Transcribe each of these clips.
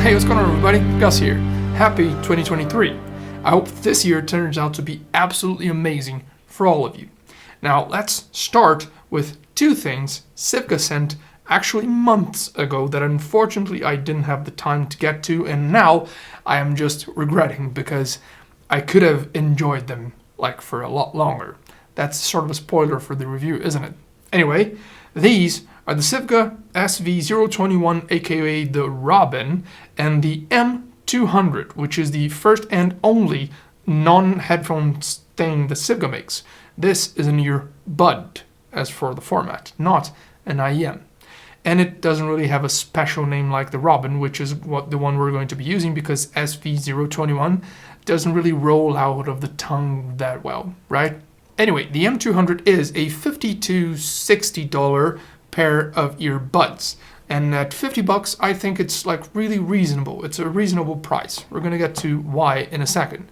Hey, what's going on everybody? Gus here. Happy 2023. I hope this year turns out to be absolutely amazing for all of you. Now, let's start with two things SIVGA sent actually months ago that unfortunately I didn't have the time to get to, and now I am just regretting because I could have enjoyed them like for a lot longer. That's sort of a spoiler for the review, isn't it? Anyway, these are the SIVGA SV021, aka the Robin, and the M200, which is the first and only non-headphone thing the SIVGA makes. This is an earbud, as for the format, not an IEM. And it doesn't really have a special name like the Robin, which is the one we're going to be using, because SV021 doesn't really roll out of the tongue that well, right? Anyway, the M200 is a $50 to $60 pair of earbuds. And at $50, I think it's like really reasonable. It's a reasonable price. We're gonna get to why in a second.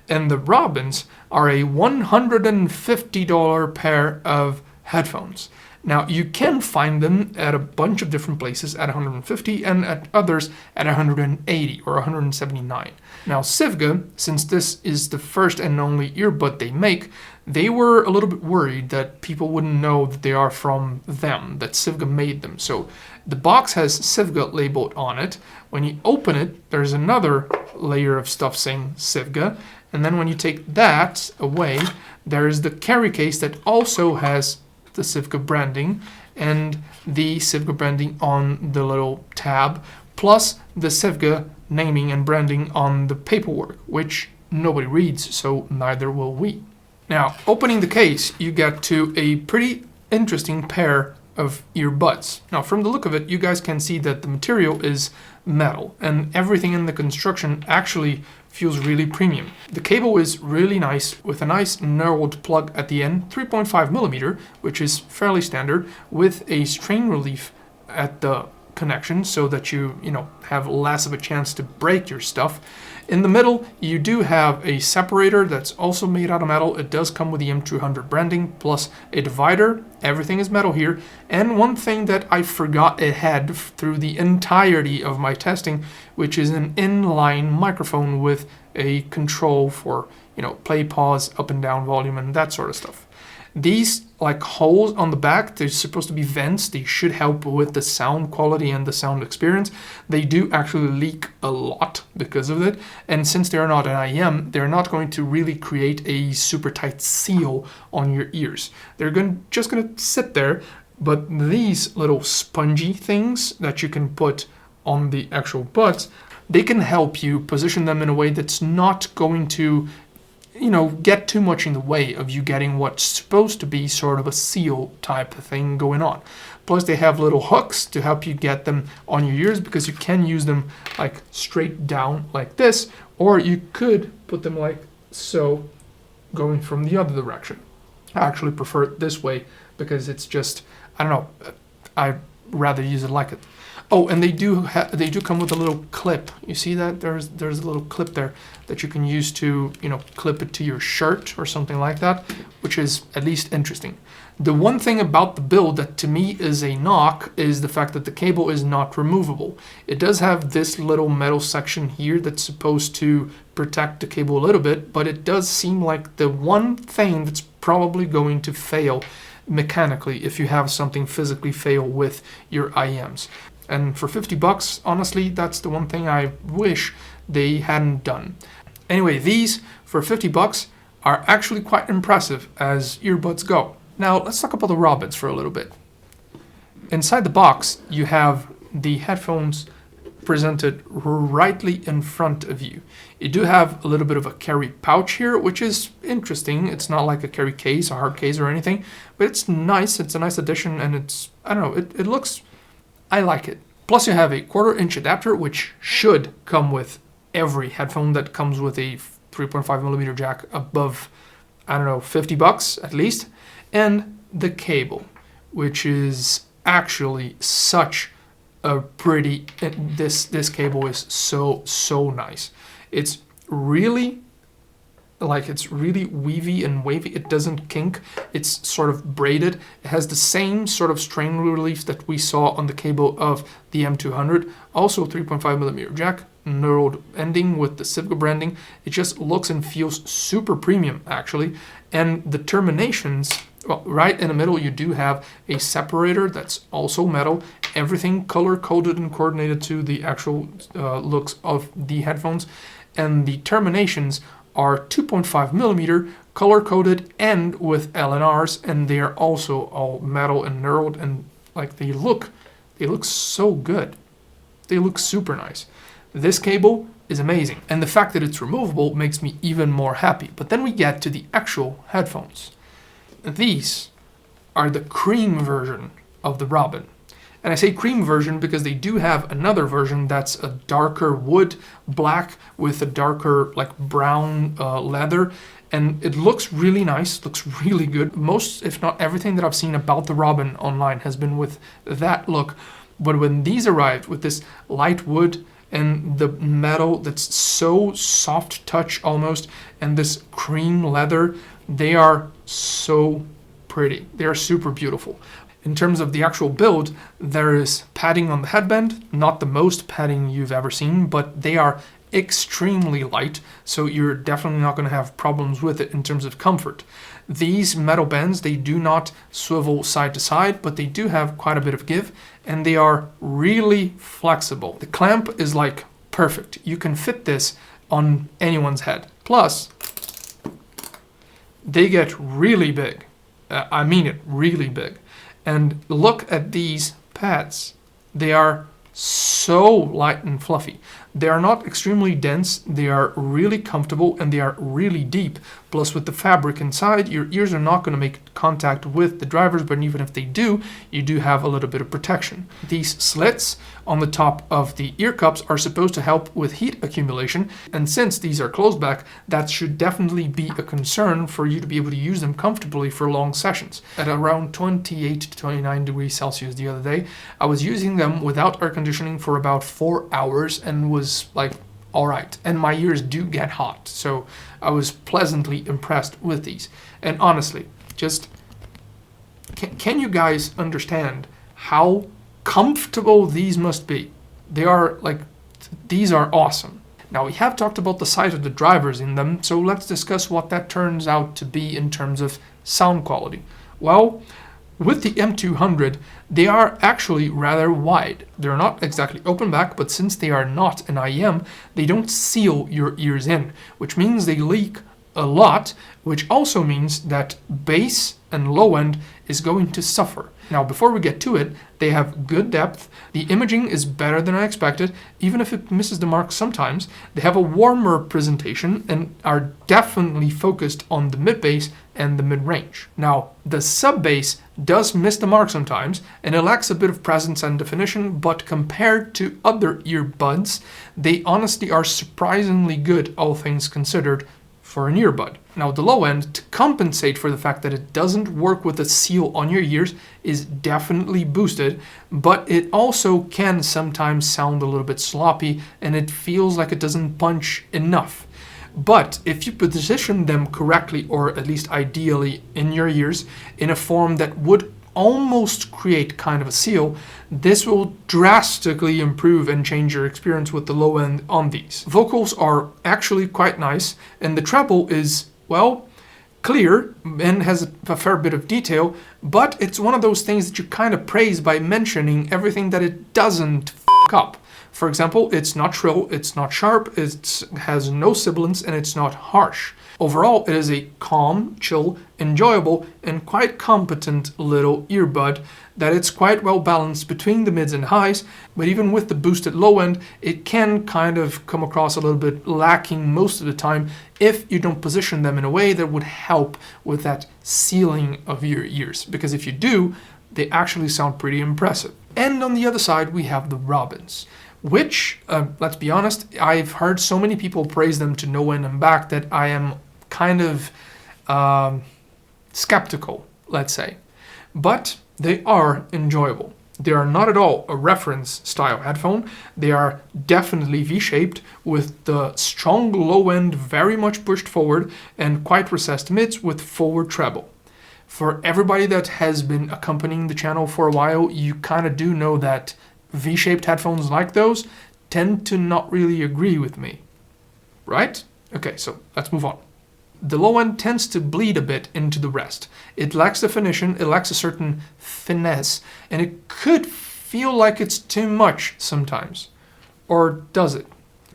And the Robins are a $150 pair of headphones. Now, you can find them at a bunch of different places at $150 and at others at $180 or $179. Now, SIVGA, since this is the first and only earbud they make, they were a little bit worried that people wouldn't know that they are from them, that SIVGA made them. So the box has SIVGA labeled on it. When you open it, there's another layer of stuff saying SIVGA. And then when you take that away, there's the carry case that also has the SIVGA branding and the SIVGA branding on the little tab, plus the SIVGA naming and branding on the paperwork, which nobody reads, so neither will we. Now, opening the case, you get to a pretty interesting pair of earbuds. Now, from the look of it, you guys can see that the material is metal, and everything in the construction actually feels really premium. The cable is really nice, with a nice knurled plug at the end, 3.5 millimeter, which is fairly standard, with a strain relief at the connection so that you have less of a chance to break your stuff. In the middle, you do have a separator that's also made out of metal. It does come with the M200 branding, plus a divider. Everything is metal here. And one thing that I forgot it had through the entirety of my testing, which is an inline microphone with a control for, play, pause, up and down volume, and that sort of stuff. These like holes on the back, they're supposed to be vents. They should help with the sound quality and the sound experience. They do actually leak a lot because of it. And since they're not an IEM, they're not going to really create a super tight seal on your ears. They're just going to sit there. But these little spongy things that you can put on the actual buds, they can help you position them in a way that's not going to get too much in the way of you getting what's supposed to be sort of a seal type of thing going on. Plus they have little hooks to help you get them on your ears, because you can use them like straight down like this, or you could put them like so, going from the other direction. I actually prefer it this way because it's just, I don't know, I rather use it like it. Oh, and they do come with a little clip. You see that? There's a little clip there that you can use to, clip it to your shirt or something like that, which is at least interesting. The one thing about the build that to me is a knock is the fact that the cable is not removable. It does have this little metal section here that's supposed to protect the cable a little bit, but it does seem like the one thing that's probably going to fail mechanically if you have something physically fail with your IEMs. And for $50, honestly, that's the one thing I wish they hadn't done. Anyway, these, for $50, are actually quite impressive as earbuds go. Now, let's talk about the Robins for a little bit. Inside the box, you have the headphones presented rightly in front of you. You do have a little bit of a carry pouch here, which is interesting. It's not like a carry case, a hard case or anything, but it's nice. It's a nice addition, and it's, I don't know, it looks, I like it. Plus you have a 1/4-inch adapter, which should come with every headphone that comes with a 3.5 millimeter jack above, I don't know, $50 at least. And the cable, which is actually such a pretty, this cable is so nice. It's really like it's really weavy and wavy. It doesn't kink. It's sort of braided. It has the same sort of strain relief that we saw on the cable of the M200. Also 3.5mm jack, knurled ending with the SIVGA branding. It just looks and feels super premium, actually. And the terminations, well, right in the middle, you do have a separator that's also metal. Everything color-coded and coordinated to the actual looks of the headphones. And the terminations are 2.5mm, color-coded and with LNRs, and they are also all metal and knurled, and like they look so good. They look super nice. This cable is amazing, and the fact that it's removable makes me even more happy. But then we get to the actual headphones. These are the cream version of the Robin. And I say cream version because they do have another version that's a darker wood black with a darker like brown leather. And it looks really nice, looks really good. Most, if not everything that I've seen about the Robin online has been with that look. But when these arrived with this light wood and the metal that's so soft touch almost, and this cream leather, they are so pretty. They are super beautiful. In terms of the actual build, there is padding on the headband, not the most padding you've ever seen, but they are extremely light, so you're definitely not going to have problems with it in terms of comfort. These metal bands, they do not swivel side to side, but they do have quite a bit of give, and they are really flexible. The clamp is like perfect. You can fit this on anyone's head. Plus, they get really big. I mean it, really big. And look at these pads. They are so light and fluffy. They are not extremely dense, they are really comfortable, and they are really deep. Plus with the fabric inside, your ears are not going to make contact with the drivers, but even if they do, you do have a little bit of protection. These slits on the top of the ear cups are supposed to help with heat accumulation, and since these are closed back, that should definitely be a concern for you to be able to use them comfortably for long sessions. At around 28 to 29 degrees Celsius the other day, I was using them without air conditioning for about 4 hours and was like, all right. And my ears do get hot, so I was pleasantly impressed with these. And honestly, just can you guys understand how comfortable these must be? They are like, these are awesome. Now we have talked about the size of the drivers in them, so let's discuss what that turns out to be in terms of sound quality. Well, with the M200, they are actually rather wide. They're not exactly open back, but since they are not an IEM, they don't seal your ears in, which means they leak a lot, which also means that bass and low end is going to suffer. Now, before we get to it, they have good depth. The imaging is better than I expected, even if it misses the mark sometimes. They have a warmer presentation and are definitely focused on the mid-bass and the mid-range. Now, the sub-bass does miss the mark sometimes, and it lacks a bit of presence and definition, but compared to other earbuds, they honestly are surprisingly good, all things considered, for an earbud. Now the low end, to compensate for the fact that it doesn't work with a seal on your ears, is definitely boosted, but it also can sometimes sound a little bit sloppy and it feels like it doesn't punch enough. But if you position them correctly, or at least ideally in your ears, in a form that would almost create kind of a seal, this will drastically improve and change your experience with the low end on these. Vocals are actually quite nice, and the treble is, well, clear and has a fair bit of detail, but it's one of those things that you kind of praise by mentioning everything that it doesn't f*** up. For example, it's not shrill, it's not sharp, it has no sibilance, and it's not harsh. Overall, it is a calm, chill, enjoyable, and quite competent little earbud that it's quite well balanced between the mids and highs, but even with the boosted low end, it can kind of come across a little bit lacking most of the time if you don't position them in a way that would help with that sealing of your ears. Because if you do, they actually sound pretty impressive. And on the other side, we have the Robins, which, let's be honest, I've heard so many people praise them to no end and back that I am kind of skeptical, let's say. But they are enjoyable. They are not at all a reference style headphone. They are definitely V-shaped with the strong low end very much pushed forward and quite recessed mids with forward treble. For everybody that has been accompanying the channel for a while, you kind of do know that V-shaped headphones like those tend to not really agree with me, right? Okay, so let's move on. The low end tends to bleed a bit into the rest. It lacks definition, it lacks a certain finesse, and it could feel like it's too much sometimes. Or does it?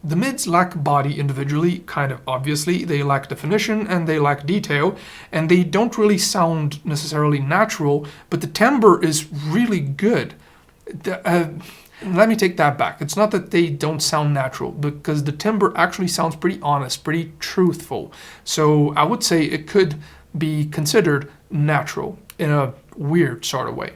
The mids lack body individually, kind of obviously. They lack definition and they lack detail, and they don't really sound necessarily natural, but the timbre is really good. Let me take that back. It's not that they don't sound natural, because the timbre actually sounds pretty honest, pretty truthful. So I would say it could be considered natural in a weird sort of way.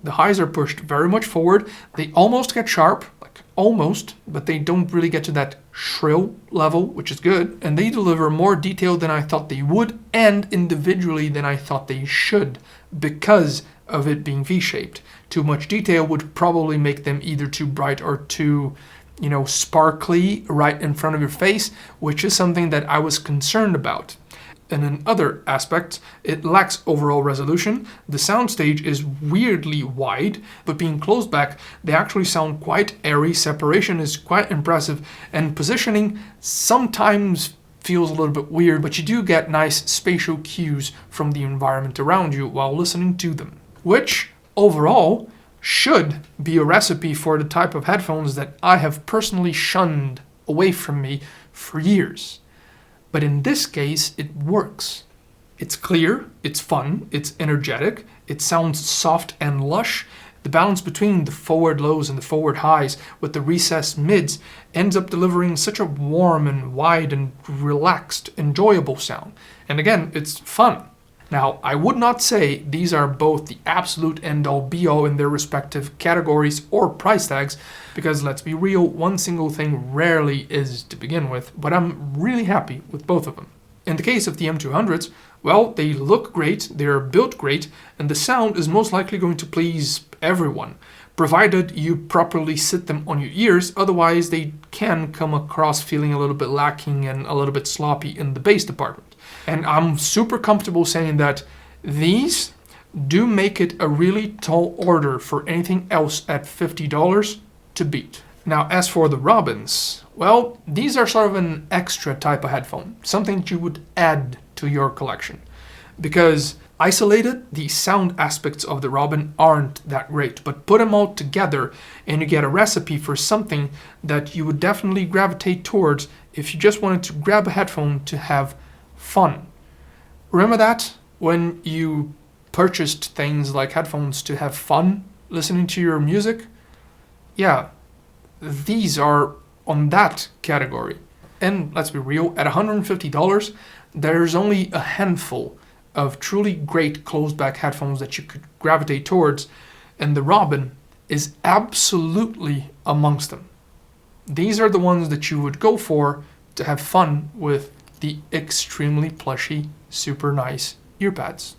The highs are pushed very much forward. They almost get sharp, like almost, but they don't really get to that shrill level, which is good. And they deliver more detail than I thought they would, and individually than I thought they should, because of it being V-shaped. Too much detail would probably make them either too bright or too, sparkly right in front of your face, which is something that I was concerned about. And in other aspects, it lacks overall resolution. The soundstage is weirdly wide, but being closed back, they actually sound quite airy. Separation is quite impressive, and positioning sometimes feels a little bit weird, but you do get nice spatial cues from the environment around you while listening to them, which overall should be a recipe for the type of headphones that I have personally shunned away from me for years. But in this case, it works. It's clear, it's fun, it's energetic, it sounds soft and lush. The balance between the forward lows and the forward highs with the recessed mids ends up delivering such a warm and wide and relaxed, enjoyable sound. And again, it's fun. Now, I would not say these are both the absolute end-all be-all in their respective categories or price tags, because let's be real, one single thing rarely is to begin with, but I'm really happy with both of them. In the case of the M200s, well, they look great, they're built great, and the sound is most likely going to please everyone, provided you properly sit them on your ears. Otherwise, they can come across feeling a little bit lacking and a little bit sloppy in the bass department. And I'm super comfortable saying that these do make it a really tall order for anything else at $50 to beat. Now, as for the Robins, well, these are sort of an extra type of headphone, something that you would add to your collection. Because isolated, the sound aspects of the Robin aren't that great, but put them all together and you get a recipe for something that you would definitely gravitate towards if you just wanted to grab a headphone to have fun. Remember that when you purchased things like headphones to have fun listening to your music? Yeah, these are on that category. And let's be real, at $150, there's only a handful of truly great closed back headphones that you could gravitate towards, and the Robin is absolutely amongst them. These are the ones that you would go for to have fun with the extremely plushy, super nice earpads.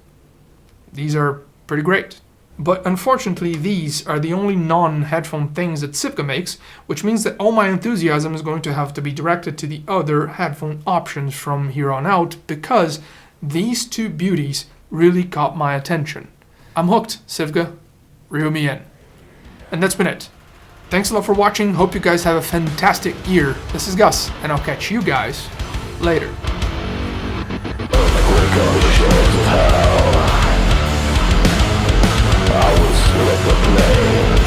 These are pretty great. But unfortunately, these are the only non-headphone things that SIVGA makes, which means that all my enthusiasm is going to have to be directed to the other headphone options from here on out, because these two beauties really caught my attention. I'm hooked, SIVGA. Reel me in. And that's been it. Thanks a lot for watching. Hope you guys have a fantastic year. This is Gus, and I'll catch you guys later. I will slip the blade.